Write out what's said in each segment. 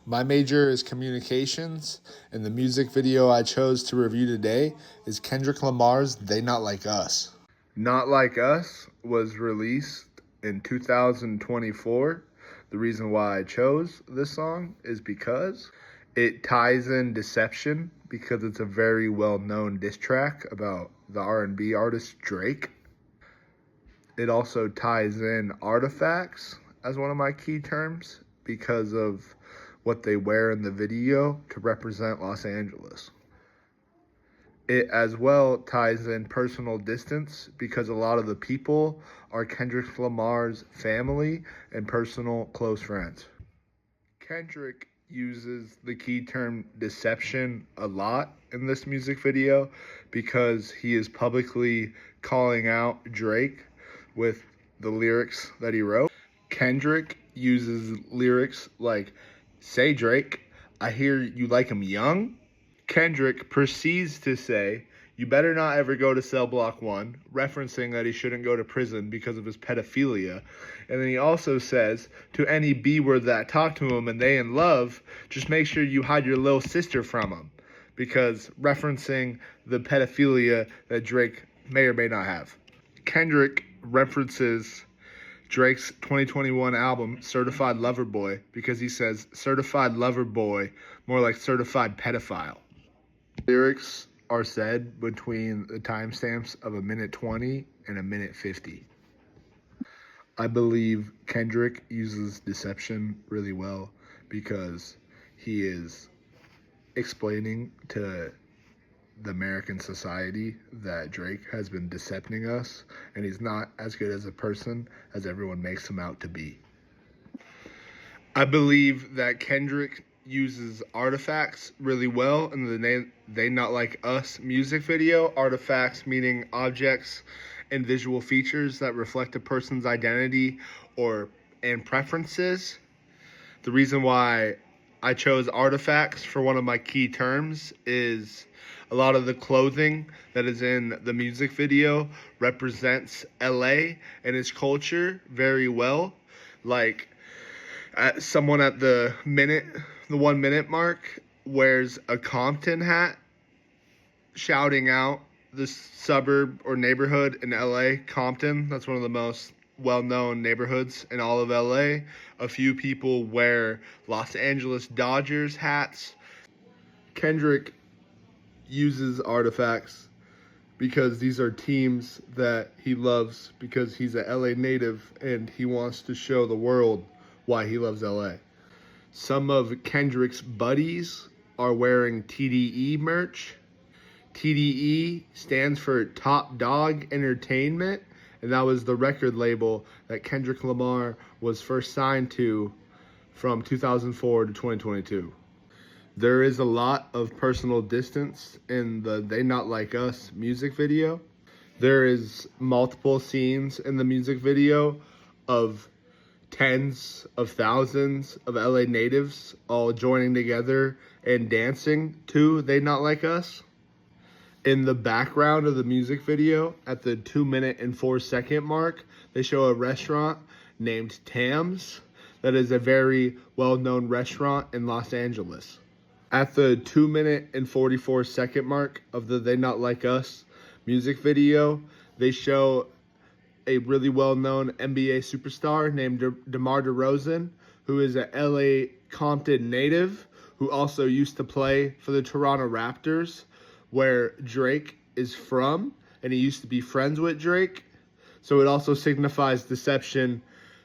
My major is communications, and the music video I chose to review today is Kendrick Lamar's They Not Like Us. Not Like Us was released in 2024. The reason why I chose this song is because it ties in Deception, because it's a very well-known diss track about the R&B artist Drake. It also ties in artifacts as one of my key terms because of what they wear in the video to represent Los Angeles. It as well ties in personal distance because a lot of the people are Kendrick Lamar's family and personal close friends. Kendrick uses the key term deception a lot in this music video because he is publicly calling out Drake with the lyrics that he wrote. Kendrick uses lyrics like, "Say Drake, I hear you like him young." Kendrick proceeds to say, "You better not ever go to cell block 1," referencing that he shouldn't go to prison because of his pedophilia. And then he also says, to any B-word that talk to him and they in love, just make sure you hide your little sister from him, because referencing the pedophilia that Drake may or may not have. Kendrick references Drake's 2021 album, Certified Lover Boy, because he says certified lover boy, more like certified pedophile. Lyrics are said between the timestamps of 1:20 and 1:50. I believe Kendrick uses deception really well because he is explaining to the American society that Drake has been decepting us and he's not as good as a person as everyone makes him out to be. I believe that Kendrick uses artifacts really well in the They Not Like Us music video. Artifacts meaning objects and visual features that reflect a person's identity and preferences. The reason why I chose artifacts for one of my key terms is a lot of the clothing that is in the music video represents LA and its culture very well. Like someone at the 1 minute mark wears a Compton hat shouting out the suburb or neighborhood in LA, Compton. That's one of the most well-known neighborhoods in all of LA. A few people wear Los Angeles Dodgers hats. Kendrick uses artifacts because these are teams that he loves because he's a LA native and he wants to show the world why he loves LA. Some of Kendrick's buddies are wearing TDE merch. TDE stands for Top Dog Entertainment, and that was the record label that Kendrick Lamar was first signed to from 2004 to 2022. There is a lot of personal distance in the They Not Like Us music video. There is multiple scenes in the music video of tens of thousands of LA natives all joining together and dancing to They Not Like Us. In the background of the music video, at the 2 minute and 4 second mark, they show a restaurant named Tam's that is a very well-known restaurant in Los Angeles. At the 2 minute and 44 second mark of the They Not Like Us music video, they show a really well-known NBA superstar named DeMar DeRozan, who is a LA Compton native, who also used to play for the Toronto Raptors, where Drake is from, and he used to be friends with Drake. So it also signifies deception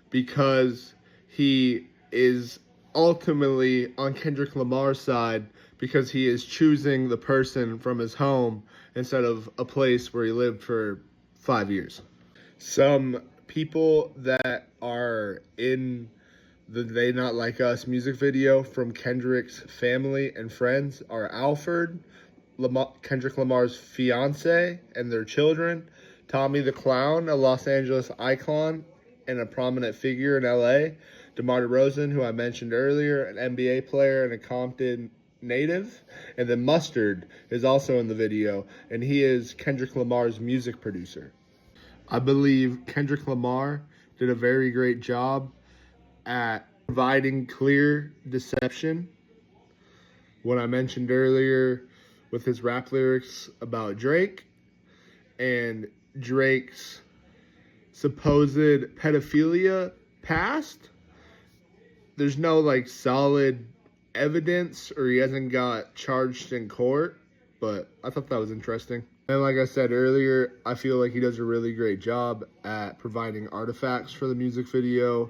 because he is ultimately on Kendrick Lamar's side because he is choosing the person from his home instead of a place where he lived for 5 years. Some people that are in the They Not Like Us music video from Kendrick's family and friends are Alfred, Kendrick Lamar's fiance and their children, Tommy the Clown, a Los Angeles icon and a prominent figure in LA, DeMar DeRozan, who I mentioned earlier, an NBA player and a Compton native, and then Mustard is also in the video, and he is Kendrick Lamar's music producer. I believe Kendrick Lamar did a very great job at providing clear deception. What I mentioned earlier with his rap lyrics about Drake and Drake's supposed pedophilia past. There's no like solid evidence, or he hasn't got charged in court, but I thought that was interesting. And like I said earlier, I feel like he does a really great job at providing artifacts for the music video,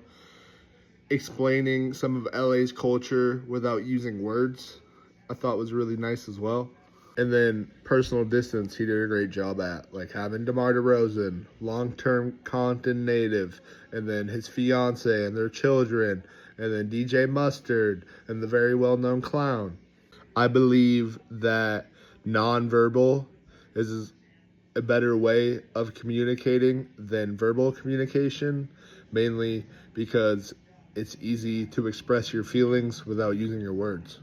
explaining some of LA's culture without using words. I thought was really nice as well. And then personal distance, he did a great job at, like having DeMar DeRozan, long-term Compton native, and then his fiance and their children, and then DJ Mustard and the very well-known Clown. I believe that nonverbal is a better way of communicating than verbal communication, mainly because it's easy to express your feelings without using your words.